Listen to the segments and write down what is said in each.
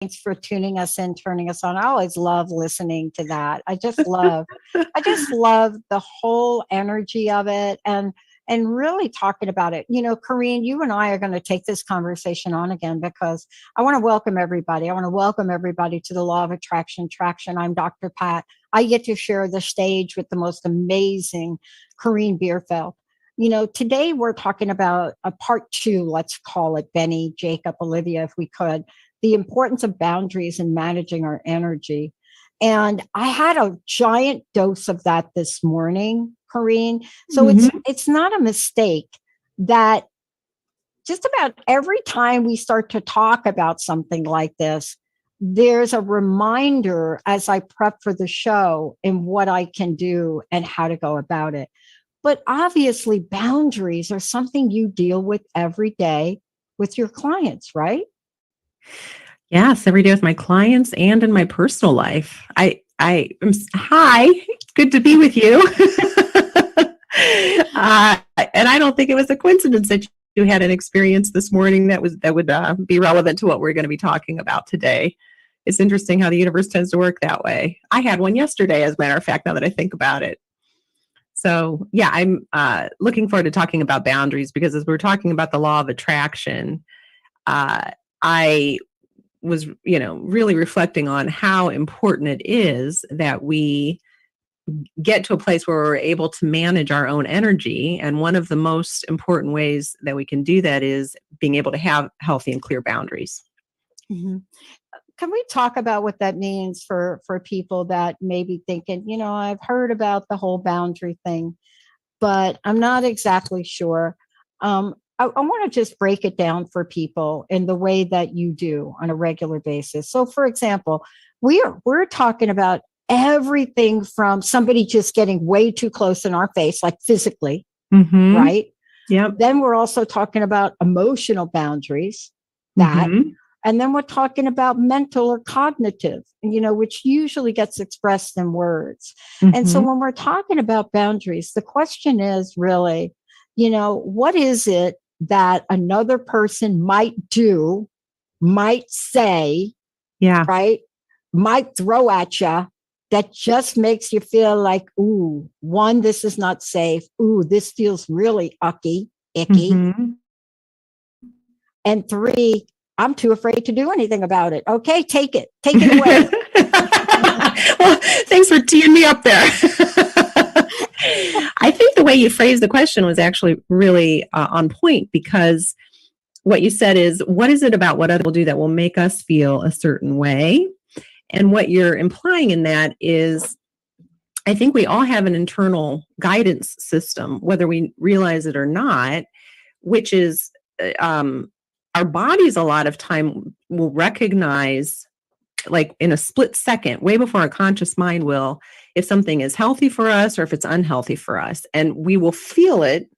Thanks for tuning us in, turning us on. I always love listening to that. I just love the whole energy of it and really talking about it. You know, Koren, you and I are going to take this conversation on again because I want to welcome everybody. I want to welcome everybody to the Law of Attraction Traction. I'm Dr. Pat. I get to share the stage with the most amazing Koren Bierfeldt. You know, today we're talking about a part two, let's call it, Benny, Jacob, Olivia, if we could, the importance of boundaries and managing our energy. And I had a giant dose of that this morning, Koren. So it's not a mistake that just about every time we start to talk about something like this, there's a reminder as I prep for the show and what I can do and how to go about it. But obviously, boundaries are something you deal with every day with your clients, right? Yes, every day with my clients and in my personal life. Hi, good to be with you. And I don't think it was a coincidence that you had an experience this morning that would be relevant to what we're going to be talking about today. It's interesting how the universe tends to work that way. I had one yesterday, as a matter of fact, now that I think about it. So yeah, I'm looking forward to talking about boundaries because as we're talking about the law of attraction, I was, really reflecting on how important it is that we get to a place where we're able to manage our own energy. And one of the most important ways that we can do that is being able to have healthy and clear boundaries. Mm-hmm. Can we talk about what that means for people that may be thinking, I've heard about the whole boundary thing, but I'm not exactly sure. I want to just break it down for people in the way that you do on a regular basis. So, for example, we're talking about everything from somebody just getting way too close in our face, like physically, right? Yep. Then we're also talking about emotional boundaries, and then we're talking about mental or cognitive, which usually gets expressed in words. And so when we're talking about boundaries, the question is really, what is it that another person might do, might say, right, might throw at you that just makes you feel like, ooh, one, this is not safe. Ooh, this feels really icky. And three, I'm too afraid to do anything about it. Okay, take it away. Well, thanks for teeing me up there. I think the way you phrased the question was actually really on point because what you said is, what is it about what other people do that will make us feel a certain way? And what you're implying in that is, I think we all have an internal guidance system, whether we realize it or not, which is our bodies a lot of time will recognize, like in a split second, way before our conscious mind will, if something is healthy for us or if it's unhealthy for us. And we will feel it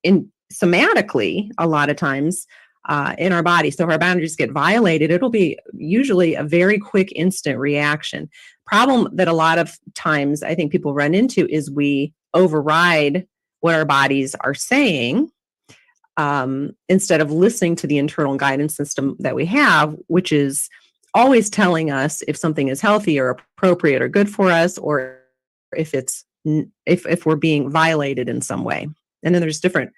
in somatically a lot of times in our body. So if our boundaries get violated, it'll be usually a very quick, instant reaction. Problem that a lot of times I think people run into is we override what our bodies are saying instead of listening to the internal guidance system that we have, which is always telling us if something is healthy or appropriate or good for us, or if we're being violated in some way. And then there's different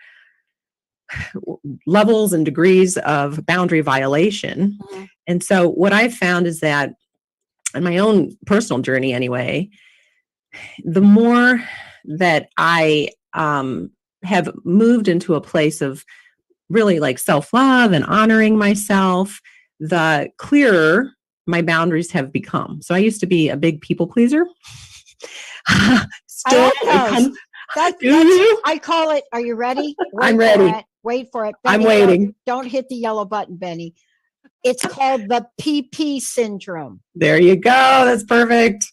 levels and degrees of boundary violation. And so what I've found is that in my own personal journey anyway, the more that I have moved into a place of really like self-love and honoring myself, the clearer my boundaries have become. So I used to be a big people pleaser. Still, I call it. Are you ready? I'm ready. Wait for it. Benny, I'm waiting. Don't hit the yellow button, Benny. It's called the PP syndrome. There you go. That's perfect.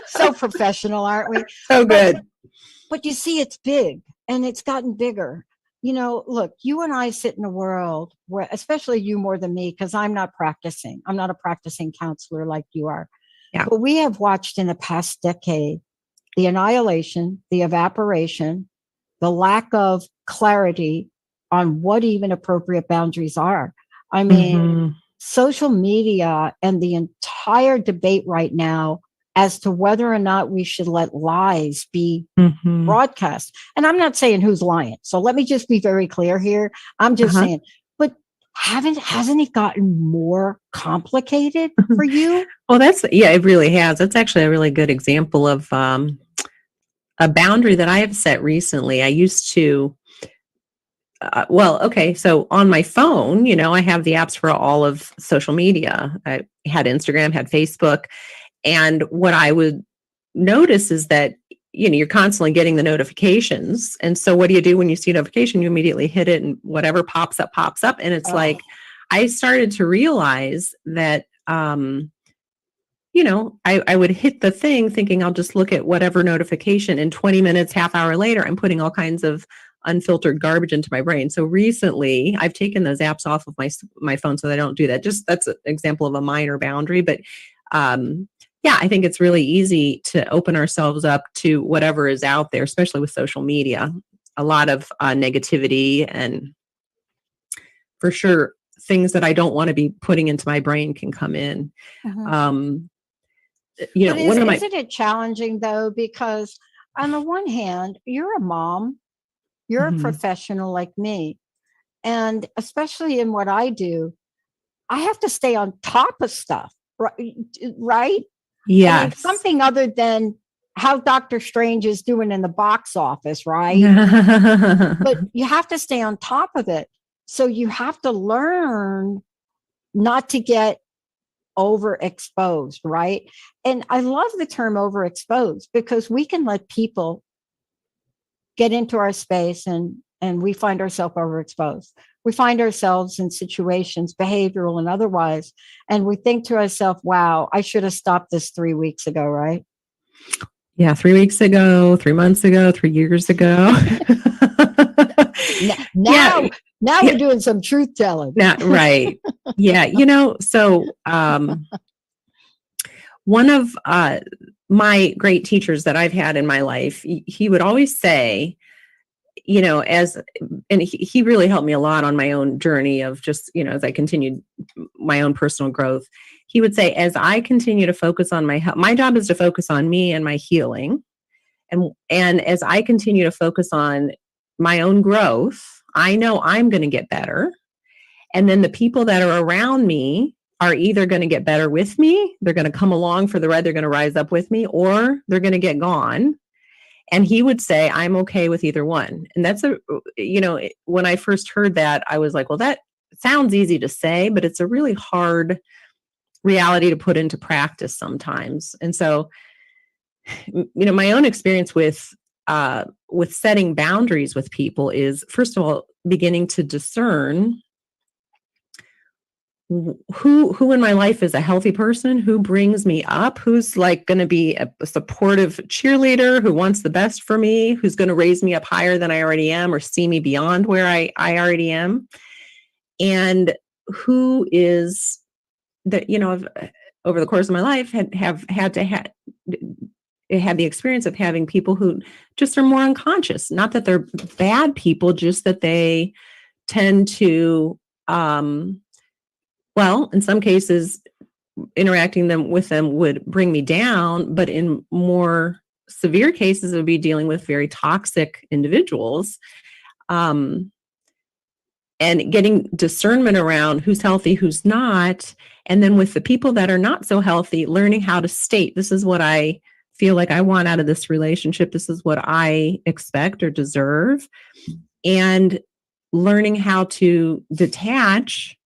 So professional, aren't we? So good. But you see, it's big and it's gotten bigger. Look, you and I sit in a world where, especially you more than me, because I'm not practicing. I'm not a practicing counselor like you are. Yeah. But we have watched in the past decade the annihilation, the evaporation, the lack of clarity on what even appropriate boundaries are. I mean, social media and the entire debate right now as to whether or not we should let lies be Mhm. broadcast. And I'm not saying who's lying. So let me just be very clear here. I'm just Uh-huh. saying, but hasn't it gotten more complicated for you? Well, yeah, it really has. That's actually a really good example of a boundary that I have set recently. I used to, well, okay, so on my phone, I have the apps for all of social media. I had Instagram, had Facebook, and what I would notice is that you're constantly getting the notifications. And so what do you do when you see a notification? You immediately hit it, and whatever pops up pops up. And it's Oh, like I started to realize that I would hit the thing thinking I'll just look at whatever notification, and 20 minutes, half hour later, I'm putting all kinds of unfiltered garbage into my brain. So recently I've taken those apps off of my phone so that I don't do that. Just that's an example of a minor boundary. But yeah, I think it's really easy to open ourselves up to whatever is out there, especially with social media. A lot of negativity, and for sure things that I don't want to be putting into my brain can come in. mhm. Um, But one of my isn't it challenging though? Because on the one hand, you're a mom, you're a Mhm. professional like me. And especially in what I do, I have to stay on top of stuff, right? Right? And it's Yes. something other than how Doctor Strange is doing in the box office, right? But you have to stay on top of it. So you have to learn not to get overexposed, right? And I love the term overexposed because we can let people get into our space and we find ourselves overexposed. We find ourselves in situations, behavioral and otherwise, and we think to ourselves, wow, I should have stopped this 3 weeks ago, right? Yeah, 3 weeks ago, 3 months ago, 3 years ago. Yeah, Now we're yeah, doing some truth telling. right. Yeah, so, one of, my great teachers that I've had in my life, he would always say, as and he really helped me a lot on my own journey of just, as I continued my own personal growth. He would say, as I continue to focus on my health, my job is to focus on me and my healing. And as I continue to focus on my own growth, I know I'm going to get better. And then the people that are around me are either going to get better with me, they're going to come along for the ride, they're going to rise up with me, or they're going to get gone. And he would say, I'm okay with either one. And when I first heard that, I was like, well, that sounds easy to say, but it's a really hard reality to put into practice sometimes. And so, my own experience with setting boundaries with people is, first of all, beginning to discern who in my life is a healthy person, who brings me up, who's like going to be a supportive cheerleader, who wants the best for me, who's going to raise me up higher than I already am or see me beyond where I already am, and who is that, over the course of my life have had to had the experience of having people who just are more unconscious. Not that they're bad people, just that they tend to, well, in some cases, interacting with them would bring me down, but in more severe cases, it would be dealing with very toxic individuals. Um, and getting discernment around who's healthy, who's not. And then with the people that are not so healthy, learning how to state, this is what I feel like I want out of this relationship. This is what I expect or deserve. And learning how to detach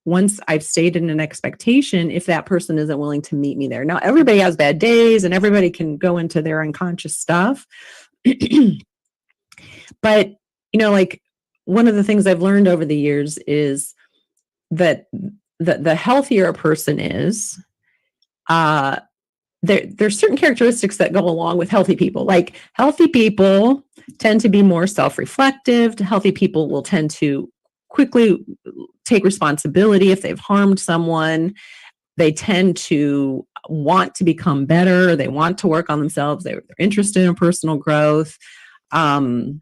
once I've stated an expectation, if that person isn't willing to meet me there. Now, everybody has bad days and everybody can go into their unconscious stuff. But, like one of the things I've learned over the years is that the healthier a person is, there's certain characteristics that go along with healthy people. Like healthy people tend to be more self-reflective. Healthy people will tend to quickly take responsibility if they've harmed someone. They tend to want to become better. They want to work on themselves. They're interested in personal growth. Um,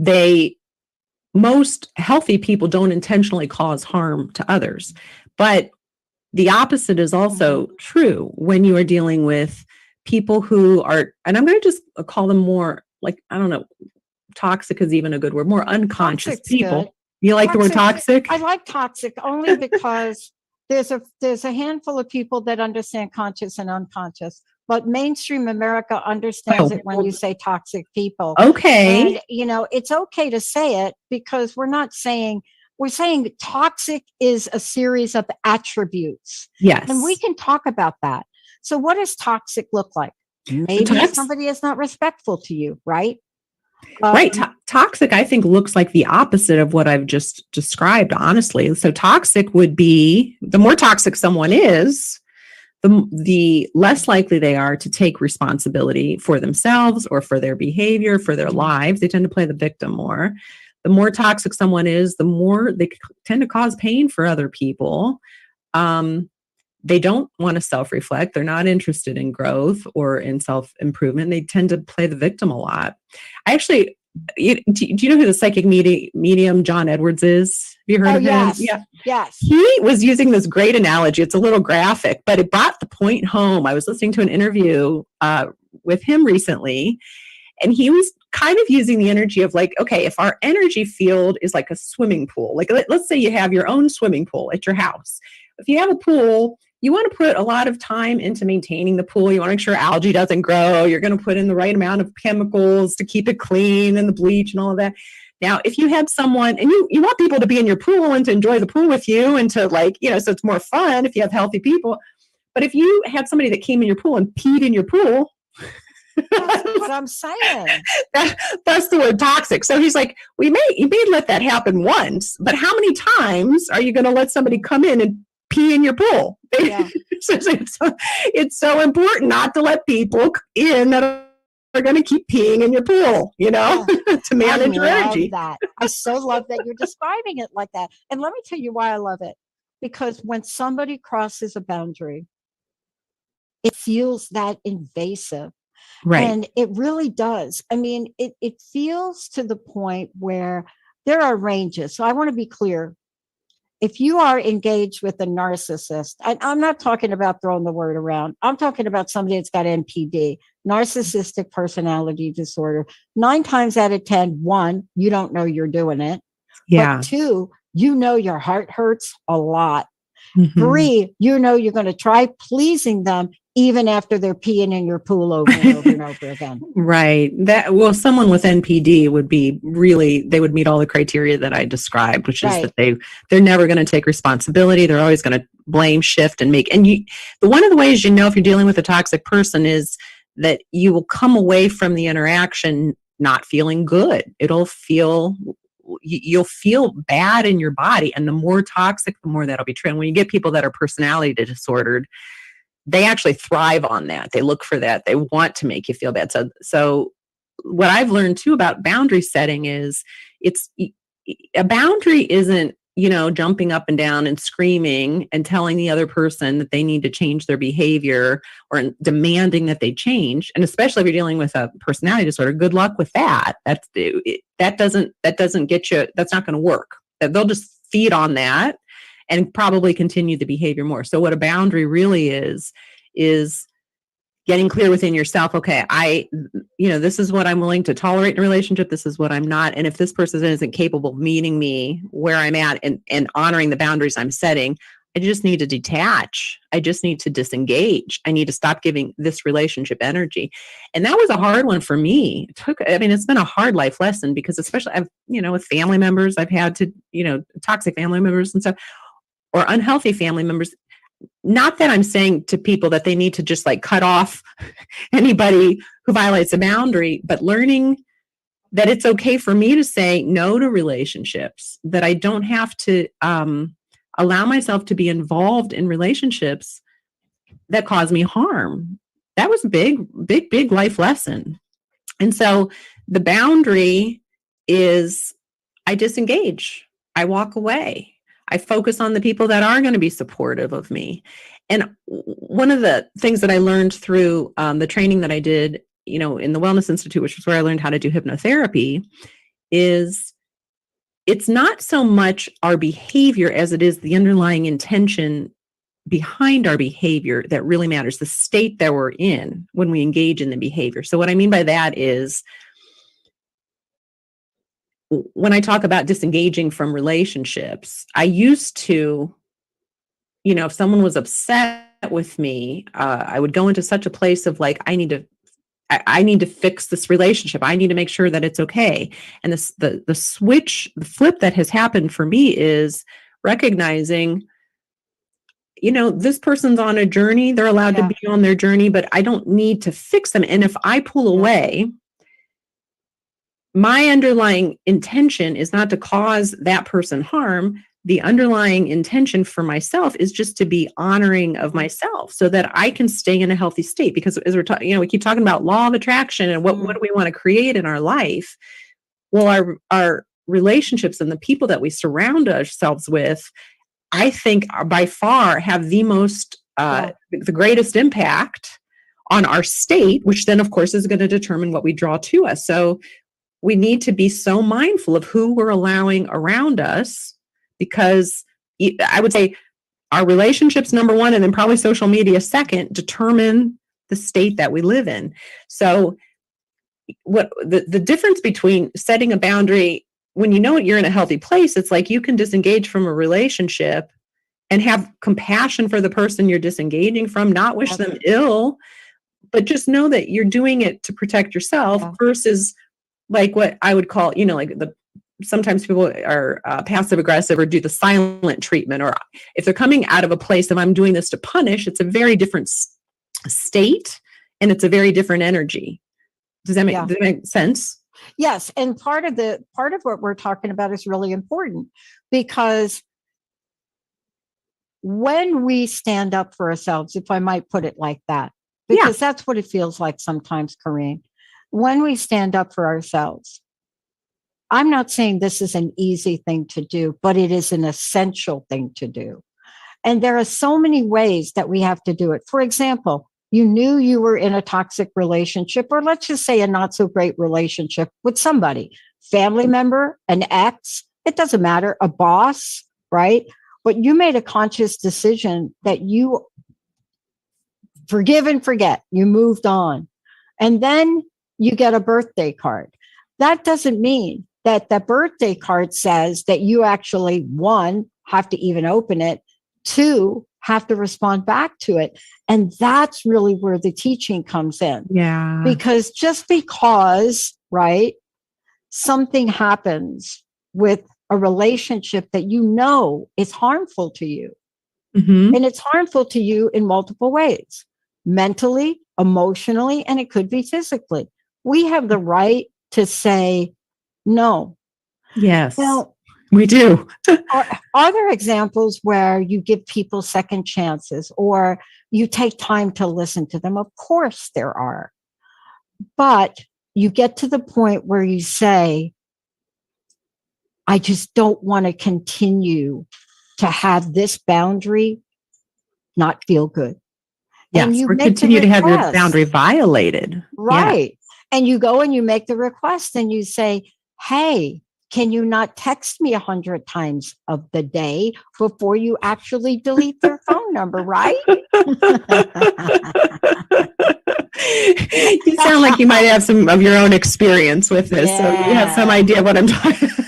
they most healthy people don't intentionally cause harm to others. But the opposite is also true when you are dealing with people who are, and I'm going to just call them more like, I don't know, toxic is even a good word, more unconscious Toxic's people. good. You like the word toxic? I like toxic only because there's a handful of people that understand conscious and unconscious, but mainstream America understands it when you say toxic people. Okay. And it's okay to say it because we're saying toxic is a series of attributes. Yes. And we can talk about that. So what does toxic look like? Maybe somebody is not respectful to you, right? Right. Toxic, I think, looks like the opposite of what I've just described, honestly. So toxic would be, the more toxic someone is, the less likely they are to take responsibility for themselves or for their behavior, for their lives. They tend to play the victim more. The more toxic someone is, the more they tend to cause pain for other people. They don't want to self-reflect. They're not interested in growth or in self-improvement. They tend to play the victim a lot. I actually, do you know who the psychic medium John Edwards is? Have you heard of him? Yeah. Yes. He was using this great analogy. It's a little graphic, but it brought the point home. I was listening to an interview with him recently, and he was kind of using the energy of like, okay, if our energy field is like a swimming pool, like let's say you have your own swimming pool at your house. If you have a pool, you want to put a lot of time into maintaining the pool. You want to make sure algae doesn't grow. You're going to put in the right amount of chemicals to keep it clean and the bleach and all of that. Now, if you had someone, and you want people to be in your pool and to enjoy the pool with you and to so it's more fun if you have healthy people. But if you had somebody that came in your pool and peed in your pool, that's what I'm saying. That's the word toxic. So he's like, you may let that happen once, but how many times are you going to let somebody come in and pee in your pool? Yeah. It's so important not to let people in that are going to keep peeing in your pool, to manage your energy. I so love that you're describing it like that. And let me tell you why I love it. Because when somebody crosses a boundary, it feels that invasive. Right. And it really does. I mean, it feels to the point where there are ranges. So I want to be clear. If you are engaged with a narcissist, I'm not talking about throwing the word around. I'm talking about somebody that's got NPD, narcissistic personality disorder. 9 times out of 10, 1, you don't know you're doing it. Yeah. But 2, your heart hurts a lot. Mm-hmm. 3, you're going to try pleasing them even after they're peeing in your pool over and over and over again. Right. Someone with NPD would be they would meet all the criteria that I described, which is that they're never going to take responsibility. They're always going to blame, shift, and one of the ways if you're dealing with a toxic person is that you will come away from the interaction not feeling good. You'll feel bad in your body. And the more toxic, the more that'll be true. And when you get people that are personality disordered, they actually thrive on that. They look for that. They want to make you feel bad. So what I've learned too about boundary setting is a boundary isn't, jumping up and down and screaming and telling the other person that they need to change their behavior or demanding that they change. And especially if you're dealing with a personality disorder, good luck with that. That doesn't get you, that's not going to work. They'll just feed on that and probably continue the behavior more. So what a boundary really is getting clear within yourself. Okay, this is what I'm willing to tolerate in a relationship. This is what I'm not. And if this person isn't capable of meeting me where I'm at and honoring the boundaries I'm setting, I just need to detach. I just need to disengage. I need to stop giving this relationship energy. And that was a hard one for me. It's been a hard life lesson because especially with family members, I've had to, toxic family members and stuff, or unhealthy family members. Not that I'm saying to people that they need to just cut off anybody who violates a boundary, but learning that it's okay for me to say no to relationships, that I don't have to allow myself to be involved in relationships that cause me harm. That was a big life lesson. And so the boundary is I disengage. I walk away. I focus on the people that are going to be supportive of me. And one of the things that I learned through the training that I did, in the Wellness Institute, which is where I learned how to do hypnotherapy, is it's not so much our behavior as it is the underlying intention behind our behavior that really matters, the state that we're in when we engage in the behavior. So what I mean by that is, when I talk about disengaging from relationships, I used to, if someone was upset with me, I would go into such a place of like, I need to fix this relationship. I need to make sure that it's okay. And the flip that has happened for me is recognizing, this person's on a journey. They're allowed to be on their journey, but I don't need to fix them. And if I pull away, my underlying intention is not to cause that person harm. The underlying intention for myself is just to be honoring of myself so that I can stay in a healthy state. Because as we're talking, we keep talking about law of attraction and what do we want to create in our life? Well, our relationships and the people that we surround ourselves with, I think by far have the most, the greatest impact on our state, which then of course is going to determine what we draw to us. So we need to be so mindful of who we're allowing around us, because I would say our relationships, number one, and then probably social media second, determine the state that we live in. So what the difference between setting a boundary when you're in a healthy place, it's like you can disengage from a relationship and have compassion for the person you're disengaging from, not wish them ill, but just know that you're doing it to protect yourself versus like what I would call, sometimes people are passive aggressive or do the silent treatment, or if they're coming out of a place of I'm doing this to punish, it's a very different state and it's a very different energy. Does that make sense? Yes. And part of what we're talking about is really important, because when we stand up for ourselves, if I might put it like that, because that's what it feels like sometimes, Koren, when we stand up for ourselves, I'm not saying this is an easy thing to do, but it is an essential thing to do. And there are so many ways that we have to do it. For example, you knew you were in a toxic relationship, or let's just say a not so great relationship with somebody, family member, an ex, it doesn't matter, a boss, right? But you made a conscious decision that you forgive and forget, you moved on. And then you get a birthday card. That doesn't mean that the birthday card says that you actually, one, have to even open it, two, have to respond back to it. And that's really where the teaching comes in. Yeah. Because just because, right, something happens with a relationship that is harmful to you. Mm-hmm. And it's harmful to you in multiple ways, mentally, emotionally, and it could be physically. We have the right to say no. Yes. Now, we do. Are there examples where you give people second chances or you take time to listen to them? Of course there are. But you get to the point where you say, I just don't want to continue to have this boundary not feel good. Yes, and you or continue to have your boundary violated. Right. Yeah. And you go and you make the request and you say, hey, can you not text me 100 times of the day before you actually delete their phone number, right? You sound like you might have some of your own experience with this, so you have some idea of what I'm talking about.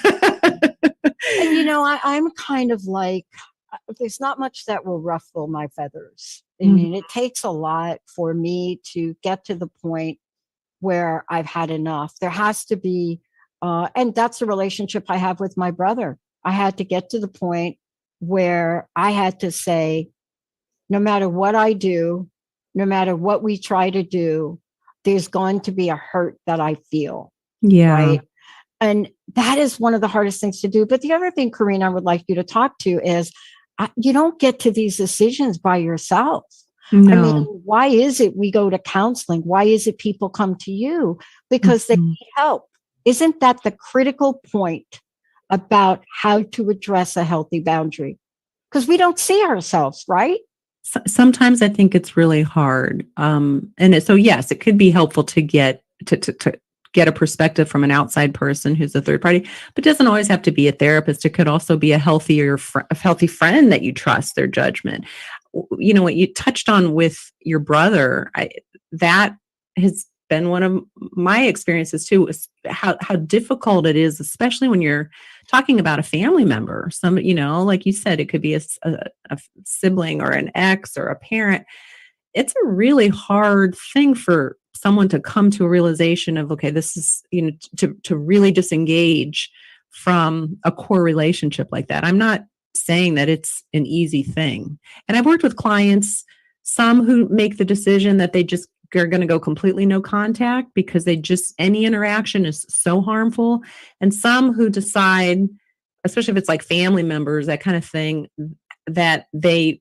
And I'm kind of like, there's not much that will ruffle my feathers. I mean, it takes a lot for me to get to the point where I've had enough. There has to be, and that's the relationship I have with my brother. I had to get to the point where I had to say, no matter what I do, no matter what we try to do, there's going to be a hurt that I feel. Yeah. Right. And that is one of the hardest things to do. But the other thing, Koren, I would like you to talk to is you don't get to these decisions by yourself. No. I mean, why is it we go to counseling? Why is it people come to you? Because they need help. Isn't that the critical point about how to address a healthy boundary? Because we don't see ourselves, right? Sometimes I think it's really hard. So yes, it could be helpful to get to get a perspective from an outside person who's a third party, but it doesn't always have to be a therapist. It could also be a healthy friend that you trust their judgment. What you touched on with your brother, that has been one of my experiences too, is how difficult it is, especially when you're talking about a family member. Like you said, it could be a sibling or an ex or a parent. It's a really hard thing for someone to come to a realization of, okay, this is, to really disengage from a core relationship like that. I'm not saying that it's an easy thing. And I've worked with clients, some who make the decision that they just are going to go completely no contact because any interaction is so harmful. And some who decide, especially if it's like family members, that kind of thing, that they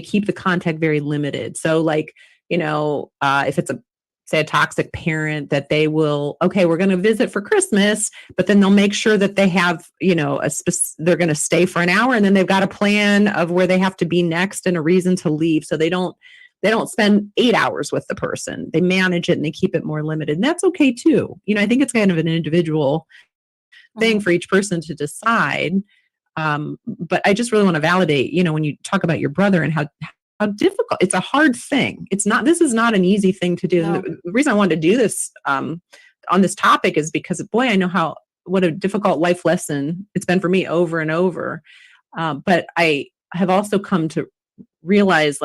keep the contact very limited. So like, if it's a toxic parent, that they will, okay, we're going to visit for Christmas, but then they'll make sure that they have, they're going to stay for an hour, and then they've got a plan of where they have to be next and a reason to leave. So they don't spend 8 hours with the person. They manage it and they keep it more limited. And that's okay too. I think it's kind of an individual thing for each person to decide. But I just really want to validate, when you talk about your brother and how difficult, it's a hard thing. This is not an easy thing to do. No. The reason I wanted to do this on this topic is because, boy, I know what a difficult life lesson it's been for me over and over. But I have also come to realize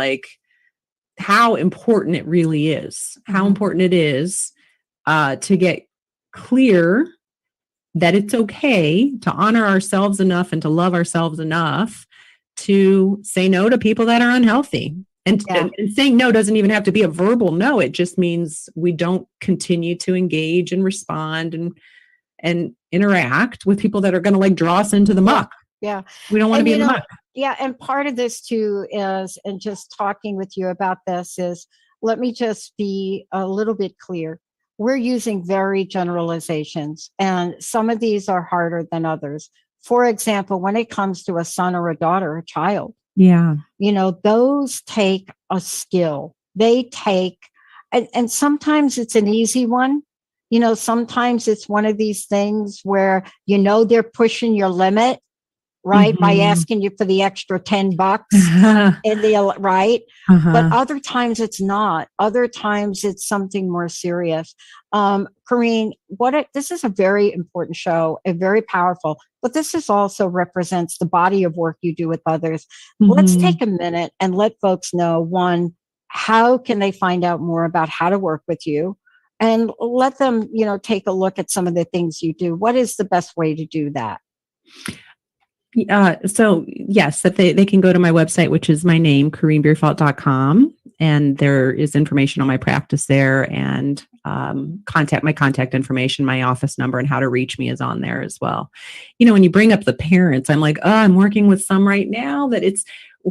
how important it really is, how important it is to get clear that it's okay to honor ourselves enough and to love ourselves enough to say no to people that are unhealthy. And saying no doesn't even have to be a verbal no. It just means we don't continue to engage and respond and interact with people that are going to draw us into the muck. Yeah. We don't want to be in the muck. Yeah. And part of this too is, and just talking with you about this is, let me just be a little bit clear. We're using very generalizations, and some of these are harder than others. For example, when it comes to a son or a daughter, a child, those take a skill. They take, and sometimes it's an easy one. Sometimes it's one of these things where, they're pushing your limit, right? By asking you for the extra $10 right. But other times it's not. Other times it's something more serious. Koren, this is a very important show, a very powerful, but this is also represents the body of work you do with others. Let's take a minute and let folks know, one, how can they find out more about how to work with you? And let them, take a look at some of the things you do. What is the best way to do that? So yes, that they can go to my website, which is my name, KorenBierfeldt.com. And there is information on my practice there, and my contact information, my office number, and how to reach me is on there as well. When you bring up the parents, I'm like, I'm working with some right now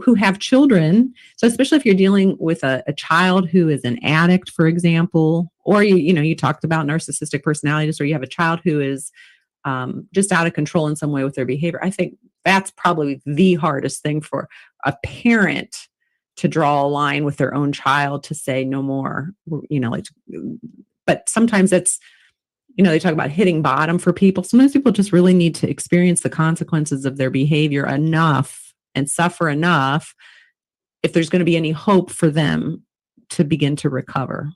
who have children. So especially if you're dealing with a child who is an addict, for example, or you talked about narcissistic personality disorder, you have a child who is just out of control in some way with their behavior. I think that's probably the hardest thing for a parent to draw a line with their own child, to say no more, but sometimes it's, they talk about hitting bottom for people. Sometimes people just really need to experience the consequences of their behavior enough and suffer enough if there's going to be any hope for them to begin to recover.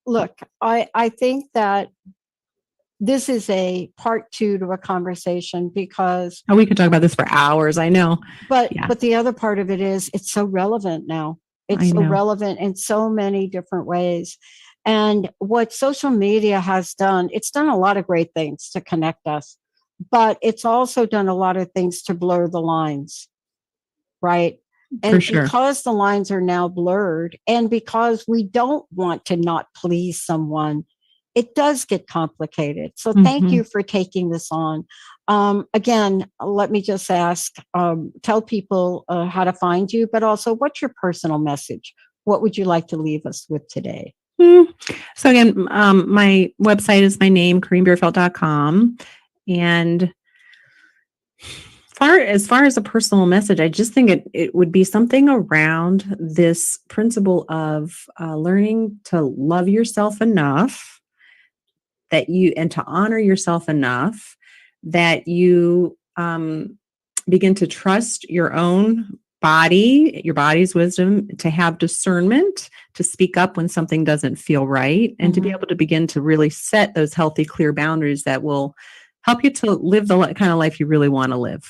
Look, I think that this is a part 2 to a conversation, because we could talk about this for hours. I know, but the other part of it is, it's so relevant now. It's so relevant in so many different ways. And what social media has done, it's done a lot of great things to connect us, but it's also done a lot of things to blur the lines, right? And because the lines are now blurred, and because we don't want to not please someone, it does get complicated. So thank you for taking this on. Again, let me just ask, tell people how to find you, but also, what's your personal message? What would you like to leave us with today? So again, my website is my name, KorenBierfeldt.com. And as far as a personal message, I just think it would be something around this principle of learning to love yourself enough and to honor yourself enough that you begin to trust your own body, your body's wisdom, to have discernment, to speak up when something doesn't feel right, and to be able to begin to really set those healthy, clear boundaries that will help you to live the kind of life you really want to live.